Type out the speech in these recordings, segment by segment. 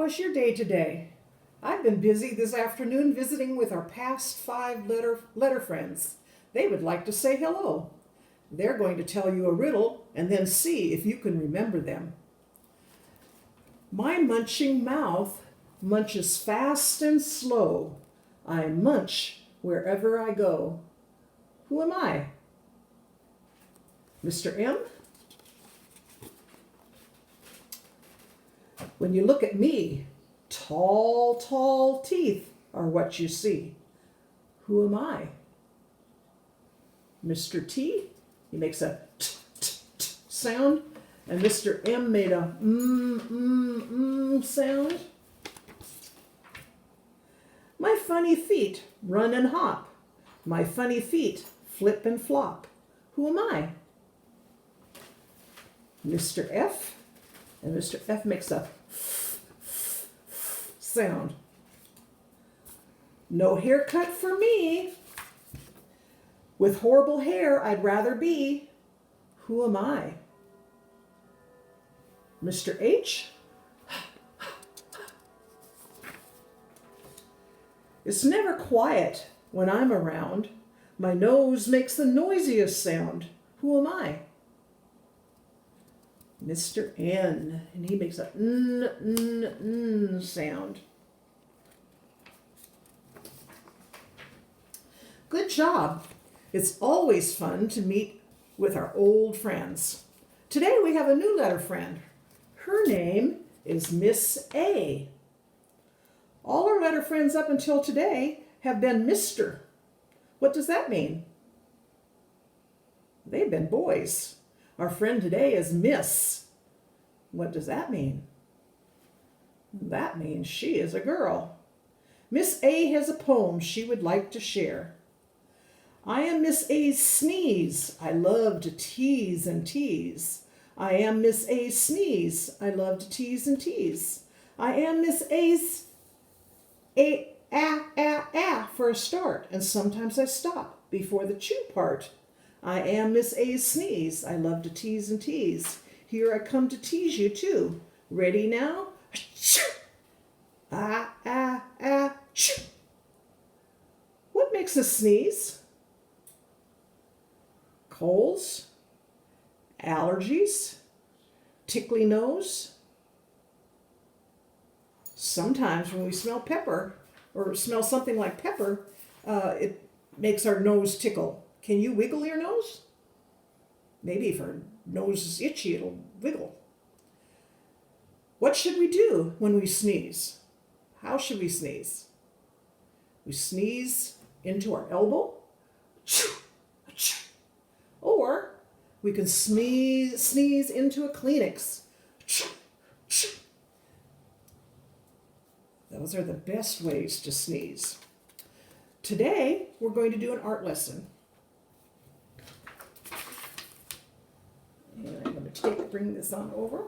was your day today? I've been busy this afternoon visiting with our past 5 letter friends. They would like to say hello. They're going to tell you a riddle and then see if you can remember them. My munching mouth munches fast and slow. I munch wherever I go. Who am I? Mr. M? When you look at me, tall, tall teeth are what you see. Who am I? Mr. T? He makes a t, t, t sound, and Mr. M made a sound. My funny feet run and hop. My funny feet flip and flop. Who am I? Mr. F? And Mr. F makes a sound. No haircut for me. With horrible hair, I'd rather be. Who am I? Mr. H? It's never quiet when I'm around. My nose makes the noisiest sound. Who am I? Mr. N, and he makes a sound. Good job. It's always fun to meet with our old friends. Today we have a new letter friend. Her name is Miss A. All our letter friends up until today have been Mr. What does that mean? They've been boys. Our friend today is Miss. What does that mean? That means she is a girl. Miss A has a poem she would like to share. I am Miss A's sneeze. I love to tease and tease. I am Miss A's sneeze. I love to tease and tease. I am Miss A's for a start, and sometimes I stop before the chew part. I am Miss A's sneeze. I love to tease and tease. Here I come to tease you too. Ready now? Shoo. What makes us sneeze? Colds, allergies, tickly nose. Sometimes when we smell pepper or smell something like pepper, it makes our nose tickle. Can you wiggle your nose? Maybe if our nose is itchy, it'll wiggle. What should we do when we sneeze? How should we sneeze? We sneeze into our elbow. Or we can sneeze into a Kleenex. Those are the best ways to sneeze. Today, we're going to do an art lesson. And I'm going to bring this on over.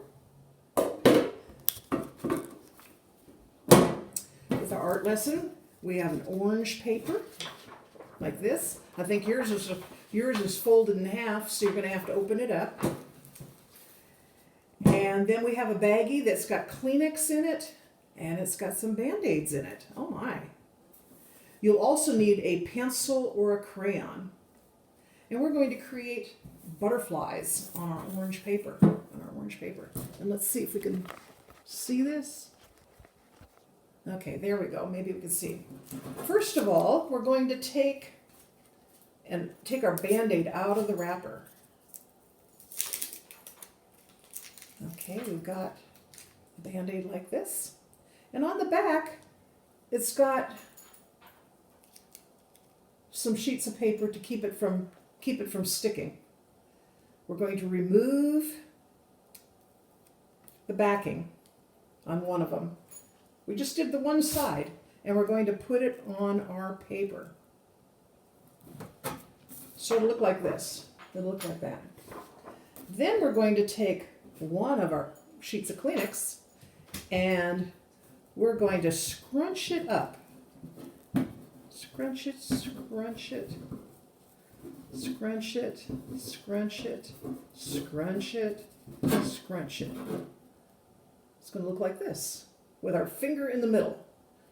With our art lesson, we have an orange paper, like this. I think yours is folded in half, so you're going to have to open it up. And then we have a baggie that's got Kleenex in it, and it's got some Band-Aids in it. Oh my. You'll also need a pencil or a crayon. And we're going to create butterflies on our orange paper. And let's see if we can see this. Okay, there we go. Maybe we can see. First of all, we're going to take our Band-Aid out of the wrapper. Okay, we've got a Band-Aid like this. And on the back, it's got some sheets of paper to keep it from sticking. We're going to remove the backing on one of them. We just did the one side, and we're going to put it on our paper. So it'll look like this. It'll look like that. Then we're going to take one of our sheets of Kleenex, and we're going to scrunch it up. Scrunch it, scrunch it, scrunch it, scrunch it, scrunch it, scrunch it. It's going to look like this. with our finger in the middle.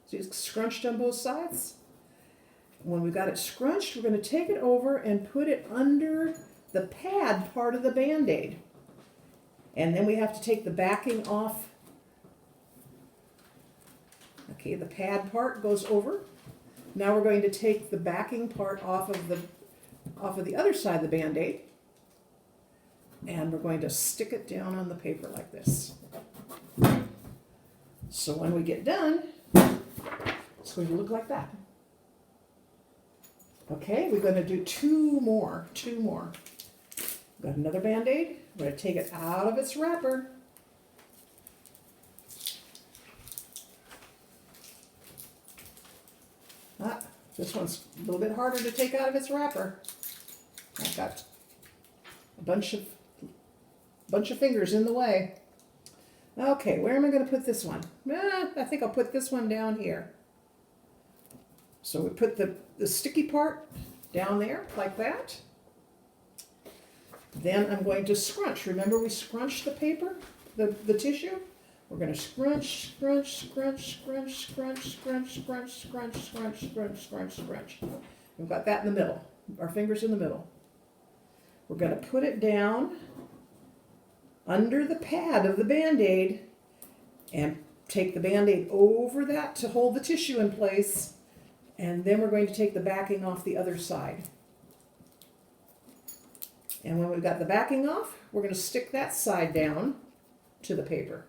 So it's scrunched on both sides. When we've got it scrunched, we're going to take it over and put it under the pad part of the Band-Aid. And then we have to take the backing off. Okay, the pad part goes over. Now we're going to take the backing part off of the other side of the Band-Aid. And we're going to stick it down on the paper like this. So when we get done, it's going to look like that. Okay, we're going to do two more. Got another Band-Aid. We're going to take it out of its wrapper. This one's a little bit harder to take out of its wrapper. I've got a bunch of fingers in the way. Okay, where am I going to put this one? I think I'll put this one down here. So we put the sticky part down there like that. Then I'm going to scrunch. Remember we scrunched the paper, the tissue? We're going to scrunch. We've got that in the middle, our fingers in the middle. We're going to put it down under the pad of the Band-Aid and take the Band-Aid over that to hold the tissue in place. And then we're going to take the backing off the other side. And when we've got the backing off, we're going to stick that side down to the paper.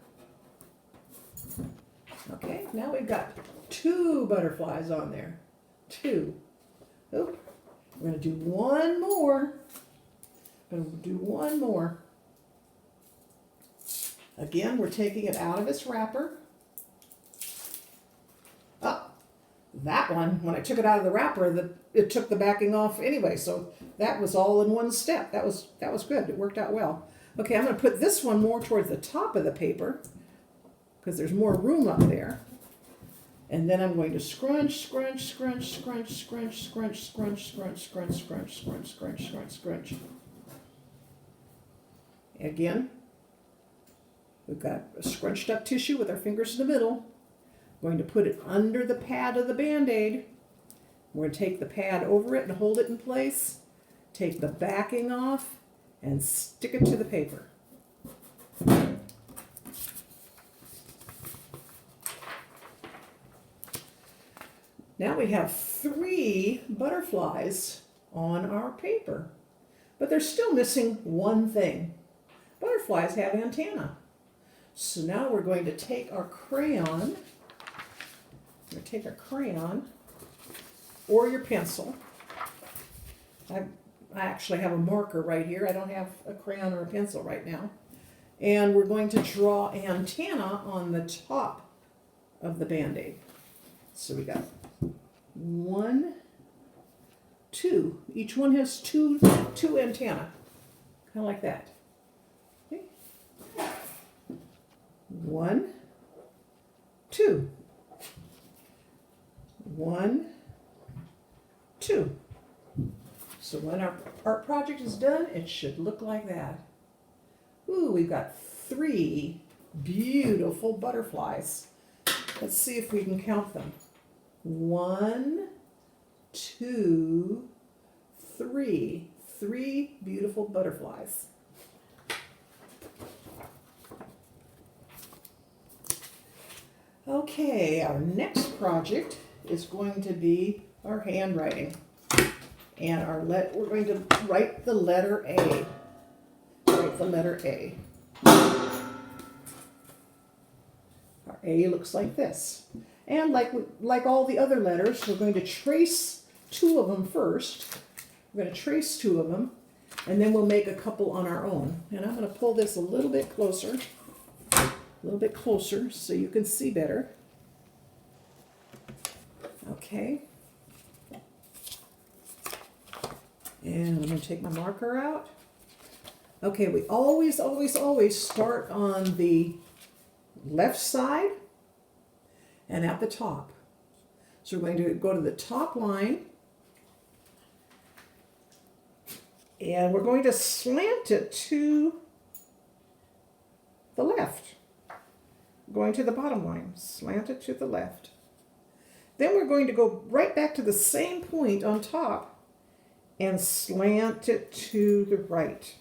Okay, now we've got 2 butterflies on there. 2. Oh, we're going to do one more. Again, we're taking it out of its wrapper. That one, when I took it out of the wrapper, it took the backing off anyway, so that was all in one step. That was good. It worked out well. Okay, I'm going to put this one more towards the top of the paper because there's more room up there. And then I'm going to scrunch. Again, we've got a scrunched up tissue with our fingers in the middle. We're going to put it under the pad of the Band-Aid. We're going to take the pad over it and hold it in place. Take the backing off and stick it to the paper. Now we have 3 butterflies on our paper, but they're still missing one thing. Butterflies have antennae. So now we're going to take our crayon. Or your pencil. I actually have a marker right here. I don't have a crayon or a pencil right now. And we're going to draw antenna on the top of the Band-Aid. So we got 1, 2. Each one has two antennae. Kind of like that. Okay. 1, 2. 1, 2. So when our art project is done, it should look like that. Ooh, we've got 3 beautiful butterflies. Let's see if we can count them. 1, 2, 3. 3 beautiful butterflies. Okay, our next project is going to be our handwriting. And we're going to write the letter A. Write the letter A. Our A looks like this. And like all the other letters, we're going to trace 2 of them first. We're going to trace 2 of them, and then we'll make a couple on our own. And I'm going to pull this a little bit closer so you can see better. Okay. And I'm going to take my marker out. Okay, we always start on the left side and at the top. So we're going to go to the top line and we're going to slant it to the left. going to the bottom line, slant it to the left. Then we're going to go right back to the same point on top and slant it to the right.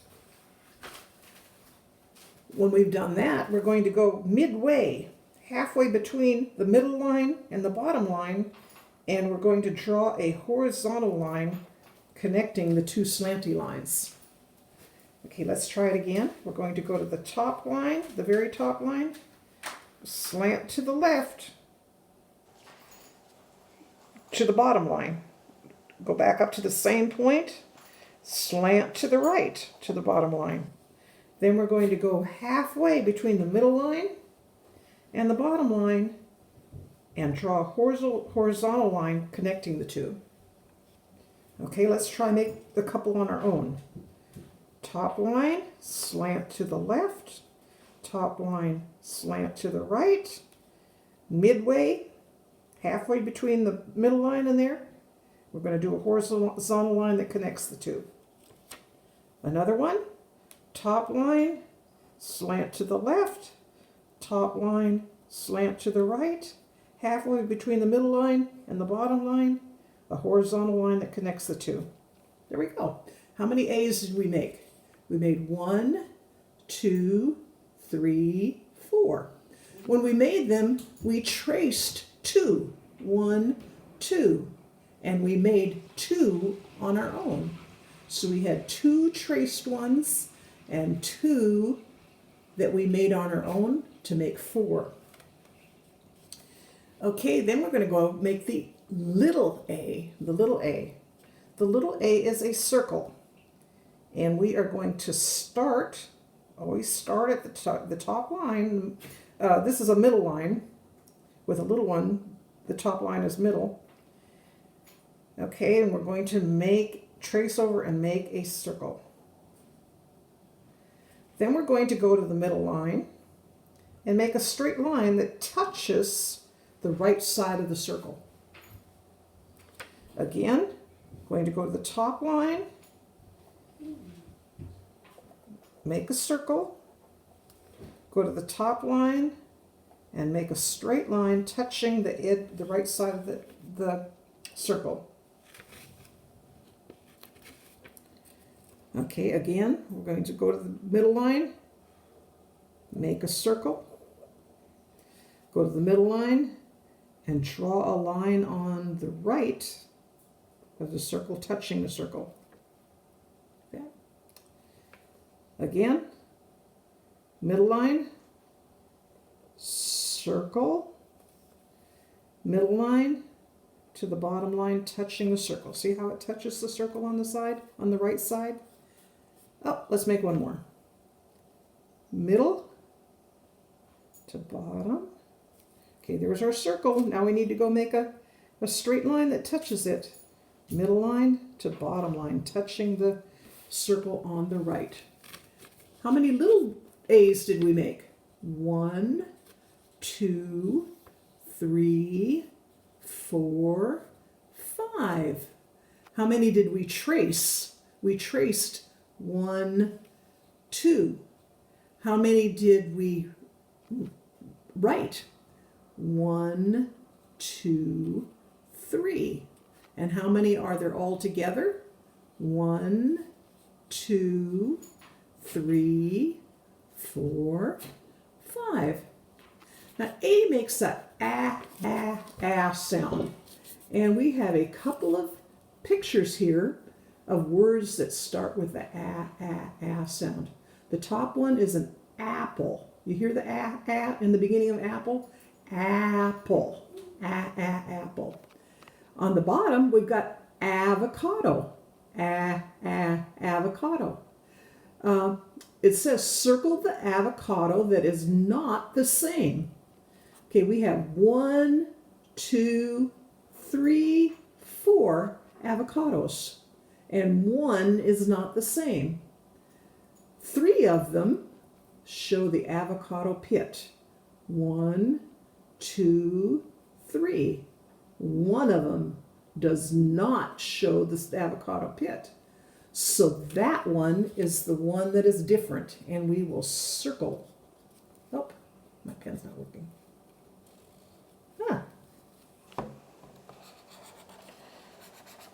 When we've done that, we're going to go midway, halfway between the middle line and the bottom line, and we're going to draw a horizontal line connecting the two slanty lines. Okay, let's try it again. We're going to go to the top line, the very top line, slant to the left to the bottom line. Go back up to the same point, slant to the right to the bottom line. Then we're going to go halfway between the middle line and the bottom line and draw a horizontal line connecting the two. Okay, let's try make the couple on our own. Top line, slant to the left. Top line, slant to the right. Midway, halfway between the middle line and there, we're going to do a horizontal line that connects the two. Another one. Top line, slant to the left, top line, slant to the right, halfway between the middle line and the bottom line, a horizontal line that connects the two. There we go. How many A's did we make? We made 1, 2, 3, 4. When we made them, we traced 2, 1, 2, and we made 2 on our own. So we had 2 traced ones and 2 that we made on our own to make 4. Okay, then we're going to go make the little a, the little a. The little a is a circle, and we are going to start, always start at the top line. This is a middle line with a little one. The top line is middle. Okay, and we're going to trace over and make a circle. Then we're going to go to the middle line and make a straight line that touches the right side of the circle. Again, going to go to the top line, make a circle, go to the top line, and make a straight line touching the right side of the circle. Okay, again, we're going to go to the middle line, make a circle, go to the middle line, and draw a line on the right of the circle, touching the circle. Okay. Again, middle line, circle, middle line to the bottom line, touching the circle. See how it touches the circle on the side, on the right side? Oh, let's make one more. Middle to bottom. Okay, there's our circle. Now we need to go make a straight line that touches it. Middle line to bottom line, touching the circle on the right. How many little A's did we make? 1, 2, 3, 4, 5. How many did we trace? We traced 1, 2. How many did we write? 1, 2, 3. And how many are there all together? 1, 2, 3, 4, 5. Now A makes that ah sound. And we have a couple of pictures here of words that start with the ah sound. The top one is an apple. You hear the ah in the beginning of apple? Apple. Apple. On the bottom, we've got avocado. Avocado. It says circle the avocado that is not the same. Okay, we have 1, 2, 3, 4 avocados, and 1 is not the same. 3 of them show the avocado pit. 1, 2, 3. One of them does not show the avocado pit. So that one is the one that is different, and we will circle. Oh, my pen's not working. Huh.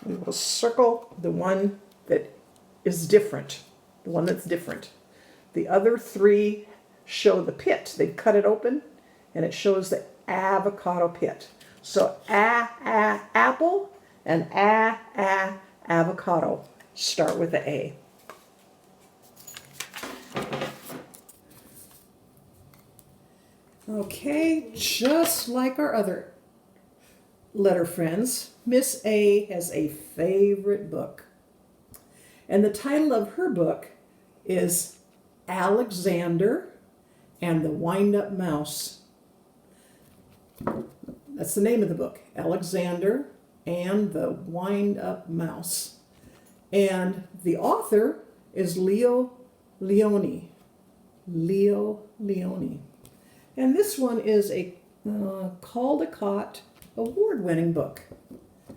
We will circle the one that is different, the one that's different. The other three show the pit. They've cut it open, and it shows the avocado pit. So apple and avocado start with the A. Okay, just like our other letter friends, Miss A has a favorite book. And the title of her book is Alexander and the Wind-Up Mouse. That's the name of the book, Alexander and the Wind-Up Mouse. And the author is Leo Lionni. Leo Lionni. And this one is a Caldecott award-winning book.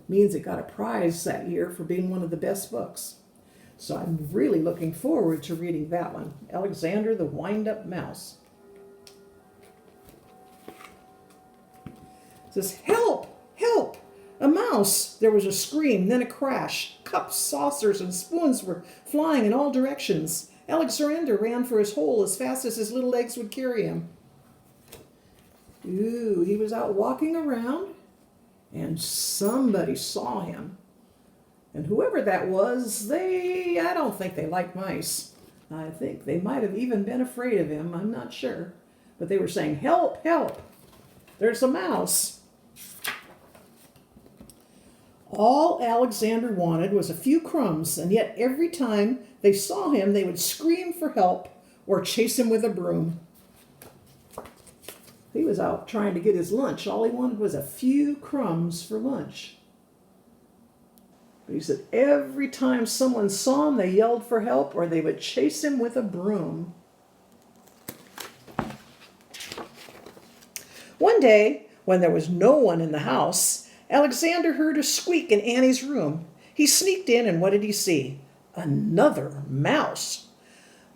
Means it got a prize that year for being one of the best books. So I'm really looking forward to reading that one, Alexander the Wind-Up Mouse. It says, help, help, a mouse. There was a scream, then a crash. Cups, saucers, and spoons were flying in all directions. Alexander ran for his hole as fast as his little legs would carry him. Ooh, he was out walking around, and somebody saw him. And whoever that was, I don't think they liked mice. I think they might have even been afraid of him. I'm not sure. But they were saying, help, help. There's a mouse. All Alexander wanted was a few crumbs, and yet every time they saw him, they would scream for help or chase him with a broom. He was out trying to get his lunch. All he wanted was a few crumbs for lunch. But he said every time someone saw him, they yelled for help or they would chase him with a broom. One day, when there was no one in the house, Alexander heard a squeak in Annie's room. He sneaked in, and what did he see? Another mouse.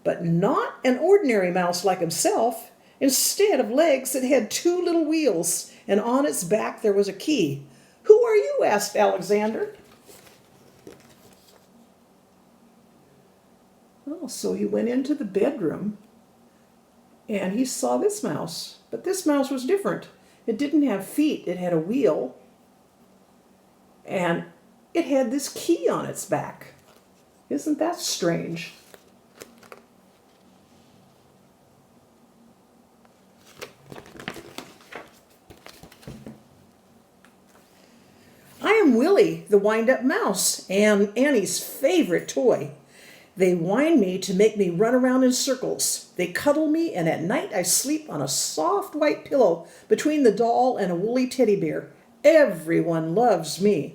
But not an ordinary mouse like himself. Instead of legs, it had two little wheels, and on its back there was a key. Who are you? Asked Alexander. Oh, so he went into the bedroom, and he saw this mouse. But this mouse was different. It didn't have feet. It had a wheel, and it had this key on its back. Isn't that strange? I am Willie, the wind-up mouse, and Annie's favorite toy. They wind me to make me run around in circles. They cuddle me, and at night I sleep on a soft white pillow between the doll and a woolly teddy bear. Everyone loves me.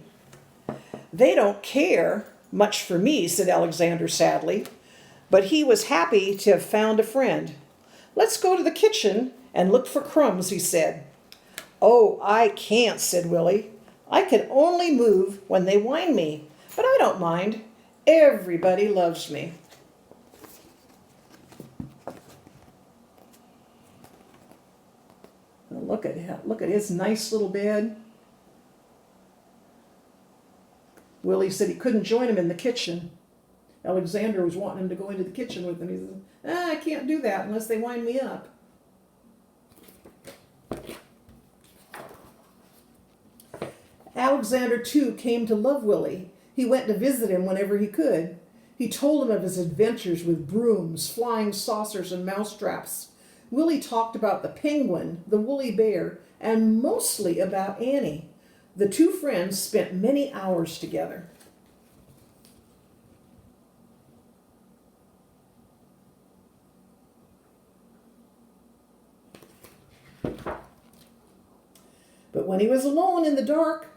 They don't care much for me, said Alexander sadly, but he was happy to have found a friend. Let's go to the kitchen and look for crumbs, he said. Oh, I can't, said Willie. I can only move when they wind me, but I don't mind. Everybody loves me. Look at his nice little bed. Willie said he couldn't join him in the kitchen. Alexander was wanting him to go into the kitchen with him. He said, I can't do that unless they wind me up. Alexander, too, came to love Willie. He went to visit him whenever he could. He told him of his adventures with brooms, flying saucers, and mousetraps. Willie talked about the penguin, the woolly bear, and mostly about Annie. The two friends spent many hours together. But when he was alone in the dark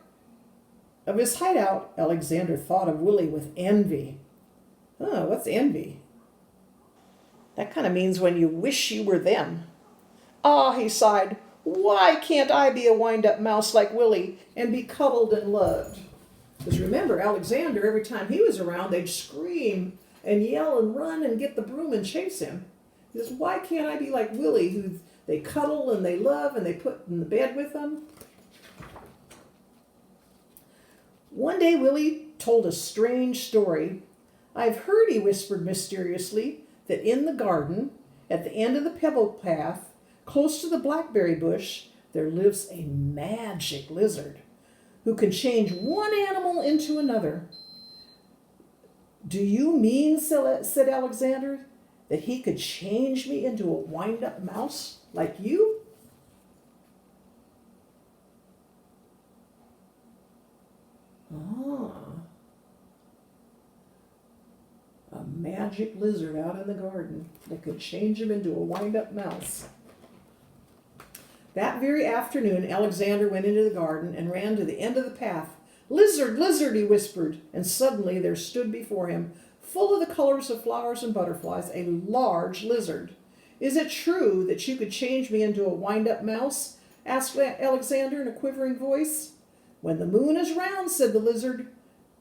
of his hideout, Alexander thought of Willie with envy. Oh, what's envy? That kind of means when you wish you were them. Ah, he sighed, why can't I be a wind-up mouse like Willie and be cuddled and loved? Because remember, Alexander, every time he was around, they'd scream and yell and run and get the broom and chase him. He says, why can't I be like Willie, who they cuddle and they love and they put in the bed with them. One day Willie told a strange story. "I've heard," he whispered mysteriously, "that in the garden, at the end of the pebble path, close to the blackberry bush, there lives a magic lizard who can change one animal into another." "Do you mean," said Alexander, "that he could change me into a wind-up mouse like you?" Ah, a magic lizard out in the garden that could change him into a wind-up mouse. That very afternoon, Alexander went into the garden and ran to the end of the path. "Lizard, lizard," he whispered, and suddenly there stood before him, full of the colors of flowers and butterflies, a large lizard. "Is it true that you could change me into a wind-up mouse?" asked Alexander in a quivering voice. "When the moon is round," said the lizard,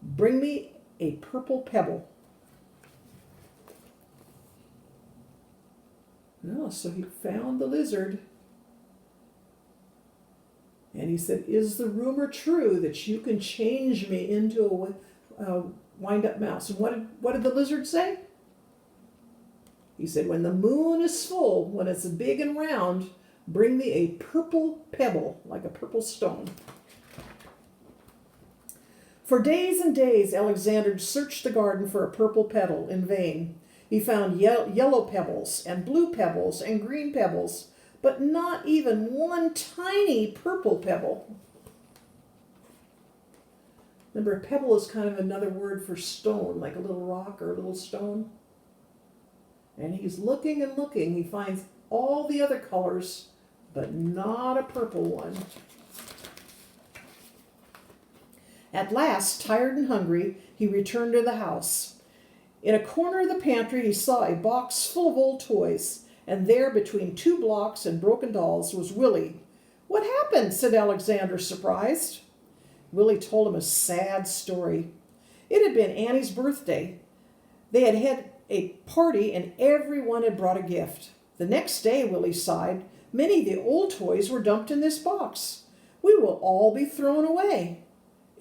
"bring me a purple pebble." Oh, so he found the lizard. And he said, "Is the rumor true that you can change me into a wind-up mouse?" And what did the lizard say? He said, "When the moon is full, when it's big and round, bring me a purple pebble, like a purple stone." For days and days, Alexander searched the garden for a purple pebble in vain. He found yellow pebbles and blue pebbles and green pebbles, but not even one tiny purple pebble. Remember, a pebble is kind of another word for stone, like a little rock or a little stone. And he's looking and looking. He finds all the other colors, but not a purple one. At last, tired and hungry, he returned to the house. In a corner of the pantry, he saw a box full of old toys, and there, between two blocks and broken dolls, was Willie. "What happened?" said Alexander, surprised. Willie told him a sad story. It had been Annie's birthday. They had had a party, and everyone had brought a gift. The next day, Willie sighed, "Many of the old toys were dumped in this box. We will all be thrown away."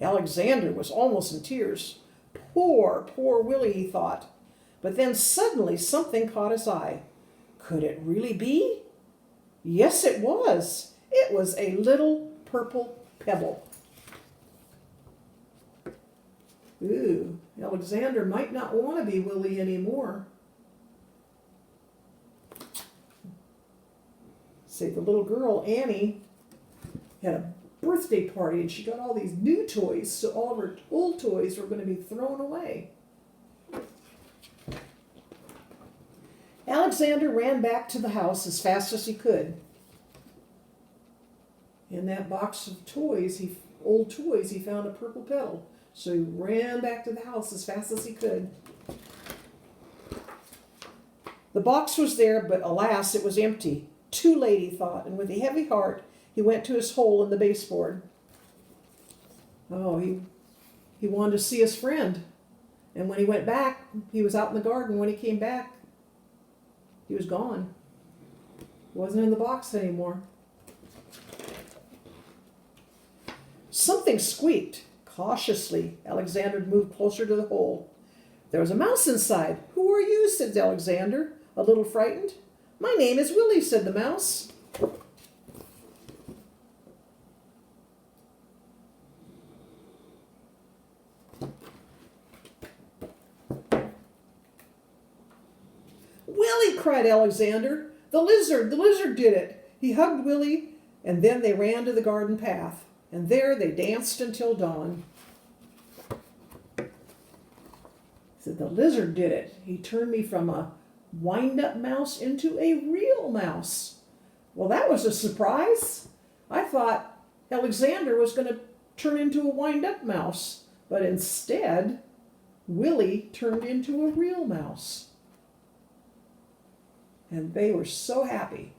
Alexander was almost in tears. Poor Willie, he thought. But then suddenly something caught his eye. Could it really be? Yes, it was. It was a little purple pebble. Ooh, Alexander might not want to be Willie anymore. Say, the little girl, Annie, had a birthday party and she got all these new toys, so all of her old toys were going to be thrown away. Alexander ran back to the house as fast as he could. In that box of toys, old toys, he found a purple petal. So he ran back to the house as fast as he could. The box was there, but alas, it was empty. Too late, he thought, and with a heavy heart, he went to his hole in the baseboard. Oh, he wanted to see his friend. And when he went back, he was out in the garden. When he came back, he was gone. He wasn't in the box anymore. Something squeaked. Cautiously, Alexander moved closer to the hole. There was a mouse inside. "Who are you?" said Alexander, a little frightened. "My name is Willie," said the mouse. "Willie!" cried Alexander. The lizard did it." He hugged Willie, and then they ran to the garden path. And there they danced until dawn. He said, "The lizard did it. He turned me from a wind-up mouse into a real mouse." Well, that was a surprise. I thought Alexander was going to turn into a wind-up mouse, but instead, Willie turned into a real mouse. And they were so happy.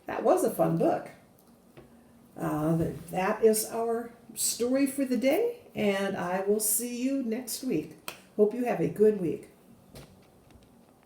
That was a fun book. That is our story for the day, and I will see you next week. Hope you have a good week.